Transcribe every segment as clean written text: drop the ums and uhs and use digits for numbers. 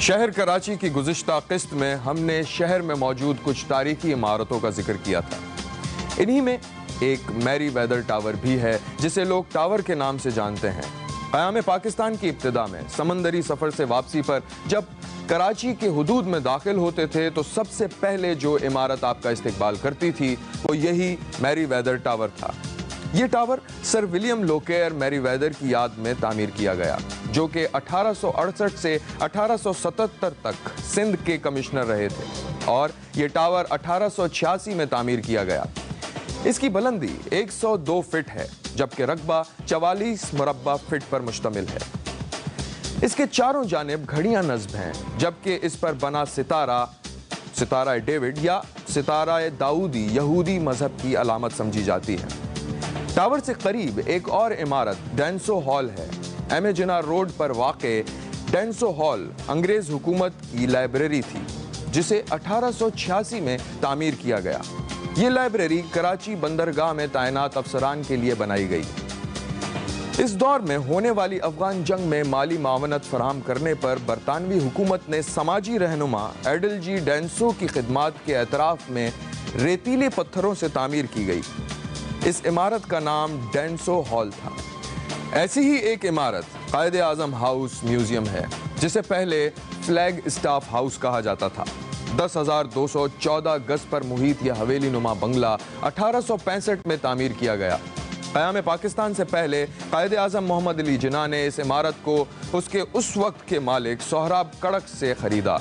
شہر کراچی کی گزشتہ قسط میں ہم نے شہر میں موجود کچھ تاریخی عمارتوں کا ذکر کیا تھا۔ انہی میں ایک میری ویدر ٹاور بھی ہے جسے لوگ ٹاور کے نام سے جانتے ہیں۔ قیام پاکستان کی ابتدا میں سمندری سفر سے واپسی پر جب کراچی کے حدود میں داخل ہوتے تھے تو سب سے پہلے جو عمارت آپ کا استقبال کرتی تھی وہ یہی میری ویدر ٹاور تھا۔ یہ ٹاور سر ولیم لوکیئر میری ویدر کی یاد میں تعمیر کیا گیا، جو کہ 1868 سے 1877 تک سندھ کے کمشنر رہے تھے، اور یہ ٹاور 1886 میں تعمیر کیا گیا۔ اس کی بلندی 102 فٹ ہے جبکہ رقبہ 44 مربع فٹ پر مشتمل ہے۔ اس کے چاروں جانب گھڑیاں نصب ہیں، جبکہ اس پر بنا ستارہ ڈیوڈ یا ستارہ داؤدی یہودی مذہب کی علامت سمجھی جاتی ہے۔ ٹاور سے قریب ایک اور عمارت ڈینسو ہال ہے۔ ایم اے جناح روڈ پر واقع ڈینسو ہال انگریز حکومت کی لائبریری تھی، جسے 1886 میں تعمیر کیا گیا۔ یہ لائبریری کراچی بندرگاہ میں تعینات افسران کے لیے بنائی گئی۔ اس دور میں ہونے والی افغان جنگ میں مالی معاونت فراہم کرنے پر برطانوی حکومت نے سماجی رہنما ایڈل جی ڈینسو کی خدمات کے اعتراف میں ریتیلے پتھروں سے تعمیر کی گئی۔ اس عمارت کا نام ڈینسو ہال تھا۔ ایسی ہی ایک عمارت قائد اعظم ہاؤس میوزیم ہے، جسے پہلے فلیگ اسٹاف ہاؤس کہا جاتا تھا۔ 10,214 گز پر محیط یہ حویلی نما بنگلہ 1865 میں تعمیر کیا گیا۔ قیام پاکستان سے پہلے قائد اعظم محمد علی جناح نے اس عمارت کو اس کے اس وقت کے مالک سہراب کڑک سے خریدا۔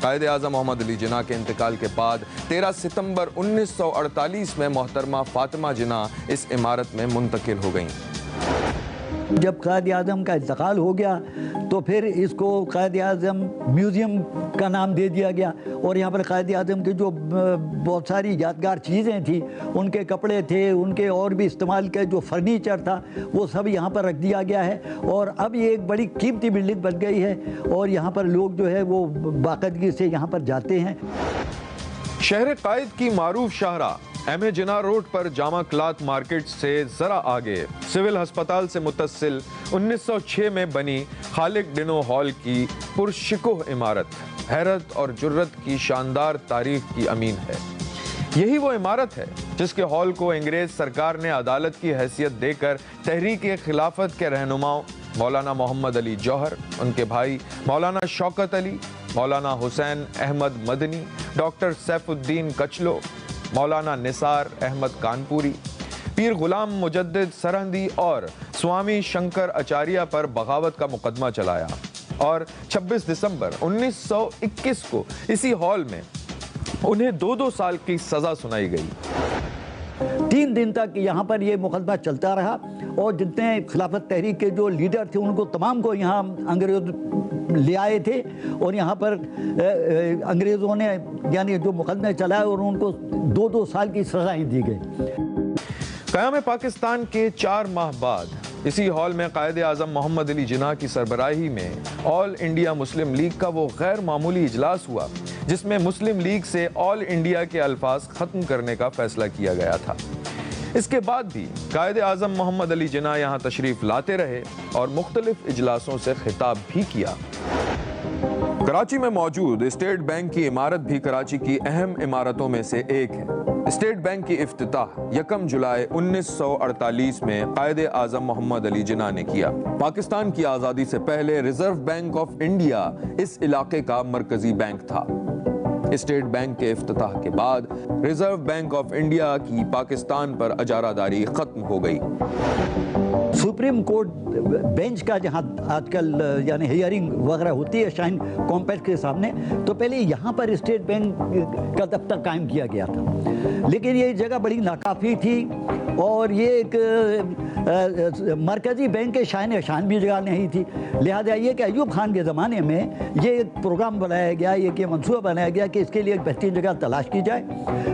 قائد اعظم محمد علی جناح کے انتقال کے بعد 13 ستمبر 1948 میں محترمہ فاطمہ جناح اس عمارت میں منتقل ہو گئیں۔ جب قائد اعظم کا انتقال ہو گیا تو پھر اس کو قائد اعظم میوزیم کا نام دے دیا گیا، اور یہاں پر قائد اعظم کے جو بہت ساری یادگار چیزیں تھیں، ان کے کپڑے تھے، ان کے اور بھی استعمال کے جو فرنیچر تھا، وہ سب یہاں پر رکھ دیا گیا ہے، اور اب یہ ایک بڑی قیمتی بلڈنگ بن گئی ہے، اور یہاں پر لوگ جو ہے وہ باقاعدگی سے یہاں پر جاتے ہیں۔ شہر قائد کی معروف شاہراہ ایم اے جناح روڈ پر جامع کلاتھ مارکیٹ سے ذرا آگے سول ہسپتال سے متصل 1906 میں بنی خالق ڈنو ہال کی پرشکوہ عمارت حیرت اور جرت کی شاندار تاریخ کی امین ہے۔ یہی وہ عمارت ہے جس کے ہال کو انگریز سرکار نے عدالت کی حیثیت دے کر تحریک خلافت کے رہنماؤں مولانا محمد علی جوہر، ان کے بھائی مولانا شوکت علی، مولانا حسین احمد مدنی، ڈاکٹر سیف الدین کچلو، مولانا نثار احمد کانپوری، پیر غلام مجدد سرہندی اور سوامی شنکر اچاریہ پر بغاوت کا مقدمہ چلایا، اور 26 دسمبر 1921 کو اسی ہال میں انہیں 2 سال کی سزا سنائی گئی۔ 3 دن تک یہاں پر یہ مقدمہ چلتا رہا، اور جتنے خلافت تحریک کے جو لیڈر تھے ان کو تمام کو یہاں انگریز لے آئے تھے، اور یہاں پر انگریزوں نے یعنی جو مقدمے چلائے اور ان کو 2 سال کی سزائیں دی گئی۔ قیام پاکستان کے 4 ماہ بعد اسی ہال میں قائد اعظم محمد علی جناح کی سربراہی میں آل انڈیا مسلم لیگ کا وہ غیر معمولی اجلاس ہوا جس میں مسلم لیگ سے آل انڈیا کے الفاظ ختم کرنے کا فیصلہ کیا گیا تھا۔ اس کے بعد بھی قائد اعظم محمد علی جناح یہاں تشریف لاتے رہے اور مختلف اجلاسوں سے خطاب بھی کیا۔ کراچی میں موجود اسٹیٹ بینک کی عمارت بھی کراچی کی اہم عمارتوں میں سے ایک ہے۔ اسٹیٹ بینک کی افتتاح 1 جولائی 1948 میں قائد اعظم محمد علی جناح نے کیا۔ پاکستان کی آزادی سے پہلے ریزرو بینک آف انڈیا اس علاقے کا مرکزی بینک تھا۔ اسٹیٹ بینک کے افتتاح کے بعد ریزرو بینک آف انڈیا کی پاکستان پر اجارہ داری ختم ہو گئی۔ سپریم کورٹ بینچ کا جہاں آج کل یعنی ہیئرنگ وغیرہ ہوتی ہے شاہین کمپلیکس کے سامنے، تو پہلے یہاں پر اسٹیٹ بینک کا دفتر قائم کیا گیا تھا، لیکن یہ جگہ بڑی ناکافی تھی، اور یہ ایک مرکزی بینک کے شان بھی جگہ نہیں تھی، لہذا یہ کہ ایوب خان کے زمانے میں یہ ایک پروگرام بنایا گیا، یہ منصوبہ بنایا گیا کہ اس کے لیے ایک بہترین جگہ تلاش کی جائے،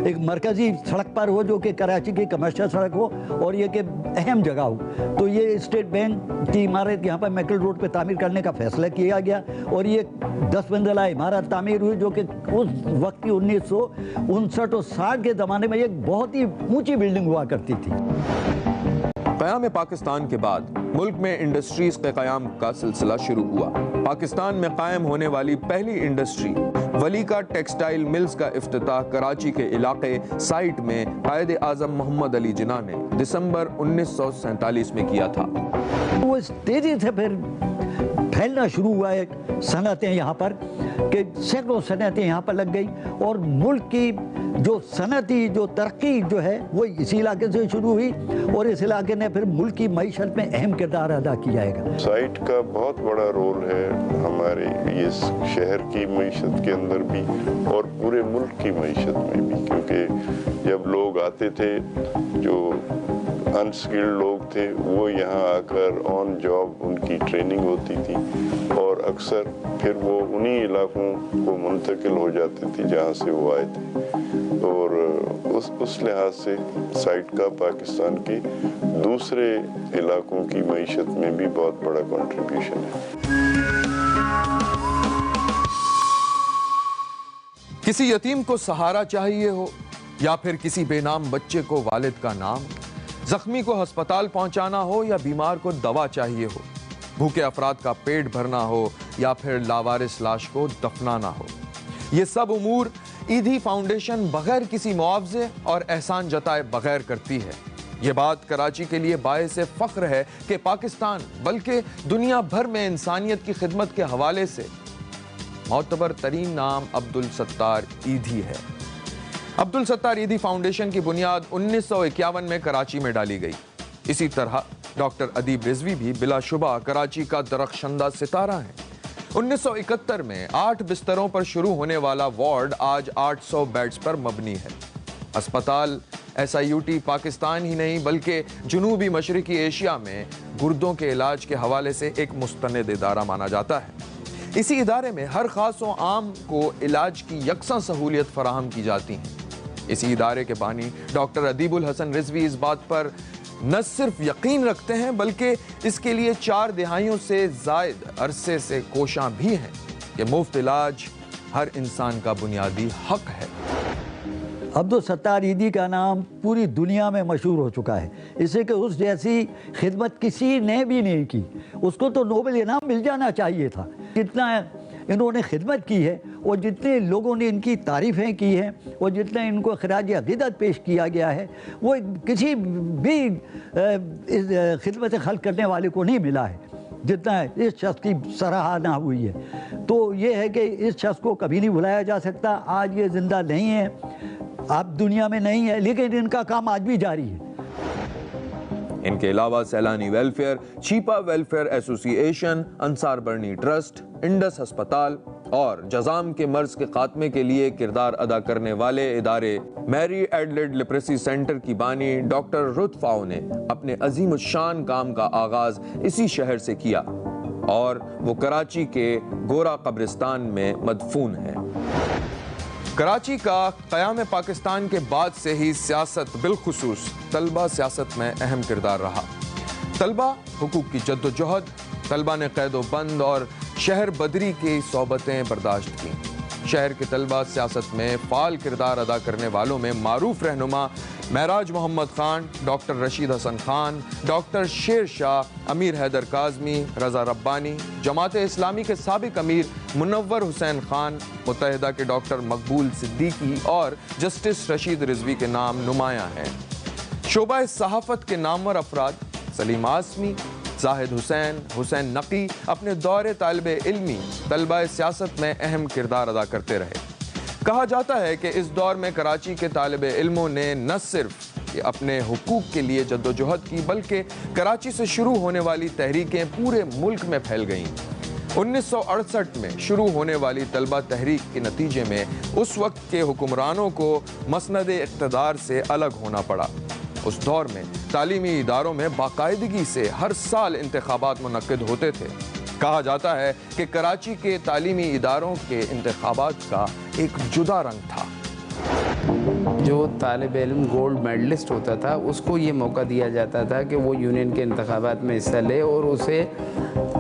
ایک مرکزی سڑک پر ہو جو کہ کراچی کی کمرشل سڑک ہو، اور یہ کہ اہم جگہ ہو۔ تو یہ اسٹیٹ بینک کی عمارت یہاں پر میکل روڈ پہ تعمیر کرنے کا فیصلہ کیا گیا، اور یہ 10 منزلہ عمارت تعمیر ہوئی جو کہ اس وقت کی 1959 اور 60 کے زمانے میں ایک بہت ہی اونچی بلڈنگ ہوا کرتی تھی۔ قیام پاکستان کے بعد ملک میں انڈسٹریز کے قیام کا سلسلہ شروع ہوا۔ پاکستان میں قائم ہونے والی پہلی انڈسٹری ولیکا ٹیکسٹائل ملز کا افتتاح کراچی کے علاقے سائٹ میں قائد اعظم محمد علی جناح نے دسمبر 1947 میں کیا تھا۔ وہ اس تیزی سے پھر پھیلنا شروع ہوا ہے صنعتیں یہاں پر، کہ سینکڑوں صنعتیں یہاں پر لگ گئی، اور ملک کی جو صنعتی جو ترقی جو ہے وہ اسی علاقے سے شروع ہوئی، اور اس علاقے نے پھر ملک کی معیشت میں اہم کردار ادا کیا ہے۔ سائٹ کا بہت بڑا رول ہے ہمارے اس شہر کی معیشت کے اندر بھی اور پورے ملک کی معیشت میں بھی، کیونکہ جب لوگ آتے تھے جو انسکلڈ لوگ تھے وہ یہاں آ کر آن جاب ان کی ٹریننگ ہوتی تھی، اور اکثر پھر وہ انہی علاقوں کو منتقل ہو جاتے تھے جہاں سے وہ آئے تھے، اور اس لحاظ سے سائٹ کا پاکستان کے دوسرے علاقوں کی معیشت میں بھی بہت بڑا کنٹریبیوشن ہے۔ کسی یتیم کو سہارا چاہیے ہو یا پھر کسی بے نام بچے کو والد کا نام، زخمی کو ہسپتال پہنچانا ہو یا بیمار کو دوا چاہیے ہو، بھوکے افراد کا پیٹ بھرنا ہو یا پھر لاوارث لاش کو دفنانا ہو، یہ سب امور ایدھی فاؤنڈیشن بغیر کسی معاوضے اور احسان جتائے بغیر کرتی ہے۔ یہ بات کراچی کے لیے باعث فخر ہے کہ پاکستان بلکہ دنیا بھر میں انسانیت کی خدمت کے حوالے سے معتبر ترین نام عبدالستار ایدھی ہے۔ عبدالستار ایدھی فاؤنڈیشن کی بنیاد 1951 میں کراچی میں ڈالی گئی۔ اسی طرح ڈاکٹر ادیب رضوی بھی بلا شبہ کراچی کا درخشندہ ستارہ ہے۔ 1971 میں 8 بستروں پر شروع ہونے والا وارڈ آج 800 بیڈز پر مبنی ہے۔ اسپتال SIUT پاکستان ہی نہیں بلکہ جنوبی مشرقی ایشیا میں گردوں کے علاج کے حوالے سے ایک مستند ادارہ مانا جاتا ہے۔ اسی ادارے میں ہر خاص و عام کو علاج کی یکساں سہولیت فراہم کی جاتی ہیں۔ اسی ادارے کے بانی ڈاکٹر ادیب الحسن رضوی اس بات پر نہ صرف یقین رکھتے ہیں بلکہ اس کے لیے 4 دہائیوں سے زائد عرصے سے کوشاں بھی ہیں کہ مفت علاج ہر انسان کا بنیادی حق ہے۔ عبدالستار ایدھی کا نام پوری دنیا میں مشہور ہو چکا ہے، اسے کہ اس جیسی خدمت کسی نے بھی نہیں کی۔ اس کو تو نوبل انعام مل جانا چاہیے تھا۔ جتنا انہوں نے خدمت کی ہے اور جتنے لوگوں نے ان کی تعریفیں کی ہیں اور جتنا ان کو خراج عقیدت پیش کیا گیا ہے وہ کسی بھی خدمت خلق کرنے والے کو نہیں ملا ہے جتنا اس شخص کی سراہنا ہوئی ہے۔ تو یہ ہے کہ اس شخص کو کبھی نہیں بھلایا جا سکتا۔ آج یہ زندہ نہیں ہے، آپ دنیا میں نہیں ہے، لیکن ان کا کام آج بھی جاری ہے۔ ان کے علاوہ سیلانی ویلفیئر، چیپا ویلفیئر ایسوسی ایشن، انصار برنی ٹرسٹ، انڈس ہسپتال اور جزام کے مرض کے خاتمے کے لیے کردار ادا کرنے والے ادارے میری ایڈلڈ لیپریسی سینٹر کی بانی ڈاکٹر رت فاؤ نے اپنے عظیم الشان کام کا آغاز اسی شہر سے کیا اور وہ کراچی کے گورا قبرستان میں مدفون ہے۔ کراچی کا قیام پاکستان کے بعد سے ہی سیاست بالخصوص طلبہ سیاست میں اہم کردار رہا۔ طلبہ حقوق کی جد و جہد، طلبہ نے قید و بند اور شہر بدری کی صحبتیں برداشت کیں۔ شہر کے طلبہ سیاست میں فعال کردار ادا کرنے والوں میں معروف رہنما معراج محمد خان، ڈاکٹر رشید حسن خان، ڈاکٹر شیر شاہ، امیر حیدر کاظمی، رضا ربانی، جماعت اسلامی کے سابق امیر منور حسین خان، متحدہ کے ڈاکٹر مقبول صدیقی اور جسٹس رشید رضوی کے نام نمایاں ہیں۔ شعبہ صحافت کے نامور افراد سلیم آسمی، زاہد حسین، حسین نقی اپنے دور طالب علمی طلبہ سیاست میں اہم کردار ادا کرتے رہے۔ کہا جاتا ہے کہ اس دور میں کراچی کے طالب علموں نے نہ صرف اپنے حقوق کے لیے جد و جہد کی بلکہ کراچی سے شروع ہونے والی تحریکیں پورے ملک میں پھیل گئیں۔ 1968 میں شروع ہونے والی طلبہ تحریک کے نتیجے میں اس وقت کے حکمرانوں کو مسند اقتدار سے الگ ہونا پڑا۔ اس دور میں تعلیمی اداروں میں باقاعدگی سے ہر سال انتخابات منعقد ہوتے تھے۔ کہا جاتا ہے کہ کراچی کے تعلیمی اداروں کے انتخابات کا ایک جدا رنگ تھا۔ جو طالب علم گولڈ میڈلسٹ ہوتا تھا اس کو یہ موقع دیا جاتا تھا کہ وہ یونین کے انتخابات میں حصہ لے اور اسے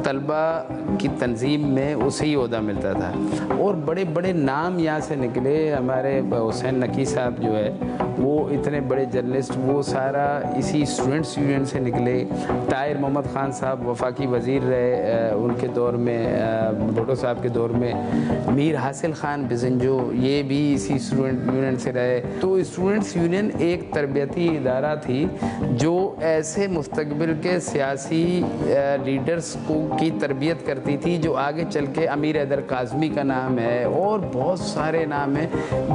طلبہ کی تنظیم میں اسے عہدہ ملتا تھا، اور بڑے بڑے نام یہاں سے نکلے. ہمارے حسین نقی صاحب جو ہے وہ اتنے بڑے جرنلسٹ، وہ سارا اسی اسٹوڈنٹس یونین سے نکلے. طاہر محمد خان صاحب وفاقی وزیر رہے ان کے دور میں، بھٹو صاحب کے دور میں. میر حاصل خان بزنجو یہ بھی اسی اسٹوڈنٹ یونین سے رہے. تو اسٹوڈنٹس یونین ایک تربیتی ادارہ تھی جو ایسے مستقبل کے سیاسی لیڈرز کی تربیت کرتی تھی جو آگے چل کے امیر حیدر کاظمی کا نام ہے اور بہت سارے نام ہیں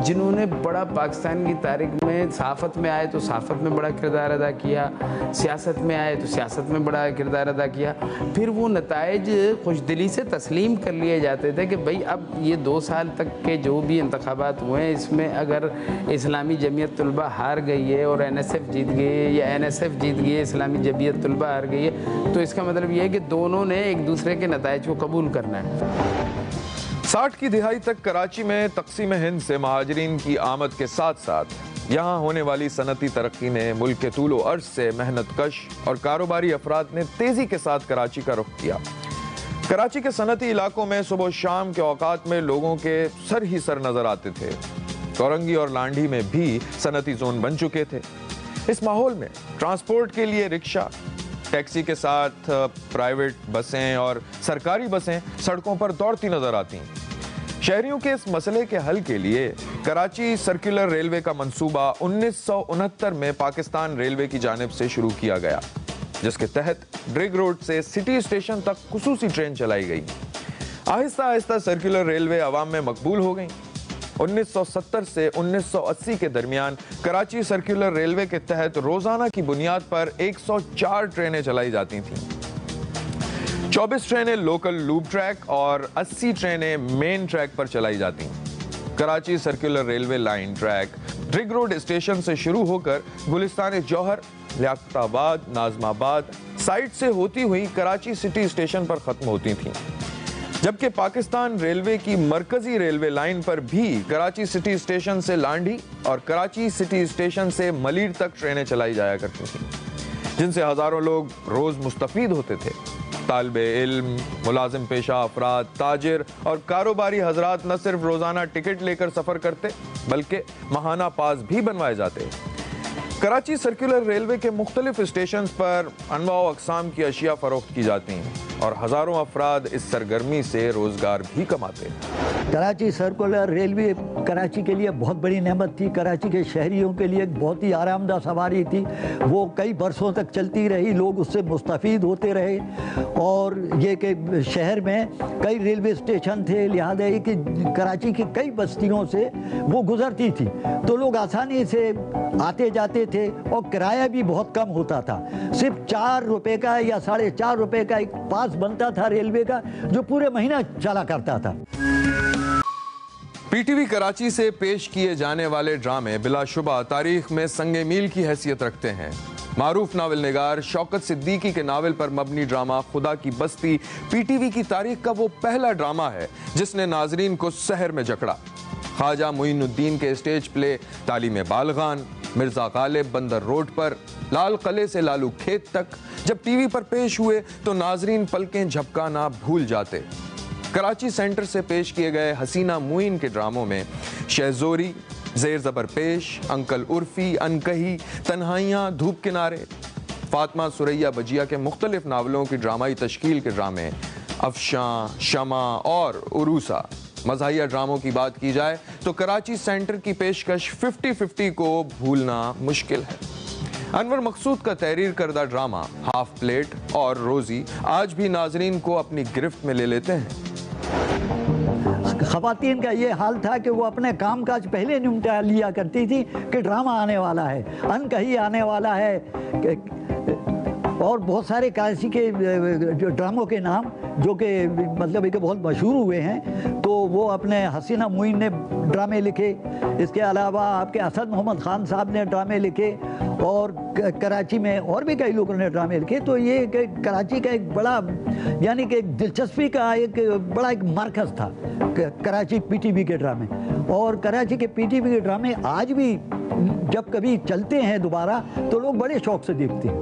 جنہوں نے بڑا پاکستان کی تاریخ میں، صحافت میں آئے تو صحافت میں بڑا کردار ادا کیا، سیاست میں آئے تو سیاست میں بڑا کردار ادا کیا. پھر وہ نتائج خوش دلی سے تسلیم کر لیے جاتے تھے کہ بھئی اب یہ 2 سال تک کے جو بھی انتخابات ہوئے ہیں اس میں اگر اسلامی جمعیت طلبہ ہار گئی ہے اور NSF جیت گئی ہے، یا NSF جیت گئی ہے اسلامی جمعیت طلبہ ہار گئی ہے، تو اس کا مطلب یہ ہے کہ دونوں نے ایک دوسرے کے نتائج کو قبول کرنا ہے. 60 کی دہائی تک کراچی میں تقسیم ہند سے مہاجرین کی آمد کے ساتھ ساتھ یہاں ہونے والی صنعتی ترقی نے ملک کے طول و عرض سے محنت کش اور کاروباری افراد نے تیزی کے ساتھ کراچی کا رخ کیا. کراچی کے صنعتی علاقوں میں صبح و شام کے اوقات میں لوگوں کے سر ہی سر نظر آتے تھے. کورنگی اور لانڈھی میں بھی صنعتی زون بن چکے تھے. اس ماحول میں ٹرانسپورٹ کے لیے رکشہ، ٹیکسی کے ساتھ پرائیویٹ بسیں اور سرکاری بسیں سڑکوں پر دوڑتی نظر آتی ہیں. شہریوں کے اس مسئلے کے حل کے لیے کراچی سرکولر ریلوے کا منصوبہ 1969 میں پاکستان ریلوے کی جانب سے شروع کیا گیا، جس کے تحت ڈرگ روڈ سے سٹی اسٹیشن تک خصوصی ٹرین چلائی گئی. آہستہ آہستہ سرکولر ریلوے عوام میں مقبول ہو گئی. 1970 سے 1980 کے درمیان کراچی سرکولر ریلوے کے تحت روزانہ کی بنیاد پر 104 ٹرینیں چلائی جاتی تھیں. 24 ٹرینیں لوکل لوپ ٹریک اور 80 ٹرینیں مین ٹریک پر چلائی جاتی ہیں. Karachi circular railway line track drug road station سے شروع ہو کر گلستان جوہر، لیاقت آباد، ناظم آباد سائٹ سے ہوتی ہوئی کراچی سٹی اسٹیشن پر ختم ہوتی تھیں. جبکہ پاکستان ریلوے کی مرکزی ریلوے لائن پر بھی کراچی سٹی اسٹیشن سے لانڈھی اور کراچی سٹی اسٹیشن سے ملیر تک ٹرینیں چلائی جایا کرتی تھیں، جن سے ہزاروں لوگ روز مستفید ہوتے تھے. طالب علم، ملازم پیشہ افراد، تاجر اور کاروباری حضرات نہ صرف روزانہ ٹکٹ لے کر سفر کرتے بلکہ ماہانہ پاس بھی بنوائے جاتے. کراچی سرکولر ریلوے کے مختلف اسٹیشنز پر انواع و اقسام کی اشیاء فروخت کی جاتی ہیں اور ہزاروں افراد اس سرگرمی سے روزگار بھی کماتے ہیں. کراچی سرکولر ریلوے کراچی کے لیے بہت بڑی نعمت تھی. کراچی کے شہریوں کے لیے ایک بہت ہی آرام دہ سواری تھی. وہ کئی برسوں تک چلتی رہی، لوگ اس سے مستفید ہوتے رہے. اور یہ کہ شہر میں کئی ریلوے اسٹیشن تھے، لہٰذا یہ کہ کراچی کی کئی بستیوں سے وہ گزرتی تھی تو لوگ آسانی سے آتے جاتے تھے اور کرایہ بھی بہت کم ہوتا تھا. صرف 4 روپے کا یا 4.5 روپے کا ایک پاس بنتا تھا ریلوے کا جو پورے مہینہ چلا کرتا تھا. پی ٹی وی کراچی سے پیش کیے جانے والے ڈرامے بلا شبہ تاریخ میں سنگ میل کی حیثیت رکھتے ہیں. معروف ناول نگار شوکت صدیقی کے ناول پر مبنی ڈرامہ خدا کی بستی پی ٹی وی کی تاریخ کا وہ پہلا ڈرامہ ہے جس نے ناظرین کو سحر میں جکڑا. خواجہ معین الدین کے اسٹیج پلے تعلیم بالغان، مرزا غالب بندر روڈ پر، لال قلعے سے لالو کھیت تک جب ٹی وی پر پیش ہوئے تو ناظرین پلکیں جھپکانا بھول جاتے. کراچی سینٹر سے پیش کیے گئے حسینہ معین کے ڈراموں میں شہزوری، زیر زبر پیش، انکل عرفی، انکہی، تنہائیاں، دھوپ کنارے، فاطمہ سریا بجیا کے مختلف ناولوں کی ڈرامائی تشکیل کے ڈرامے افشاں، شمع اور عروسہ. مزاحیہ ڈراموں کی بات کی جائے تو کراچی سینٹر کی پیشکش 50-50 کو بھولنا مشکل ہے. انور مقصود کا تحریر کردہ ڈرامہ ہاف پلیٹ اور روزی آج بھی ناظرین کو اپنی گرفت میں لے لیتے ہیں. خواتین کا یہ حال تھا کہ وہ اپنے کام کاج پہلے نمٹا لیا کرتی تھی کہ ڈرامہ آنے والا ہے، انکہی آنے والا ہے، اور بہت سارے کراچی کے ڈراموں کے نام جو کہ مطلب کہ بہت مشہور ہوئے ہیں. تو وہ اپنے حسینہ معین نے ڈرامے لکھے. اس کے علاوہ آپ کے اسد محمد خان صاحب نے ڈرامے لکھے اور کراچی میں اور بھی کئی لوگوں نے ڈرامے لکھے. تو یہ کہ کراچی کا ایک بڑا یعنی کہ ایک دلچسپی کا ایک بڑا ایک مرکز تھا کراچی پی ٹی وی کے ڈرامے. اور کراچی کے پی ٹی وی کے ڈرامے آج بھی جب کبھی چلتے ہیں دوبارہ تو لوگ بڑے شوق سے دیکھتے ہیں.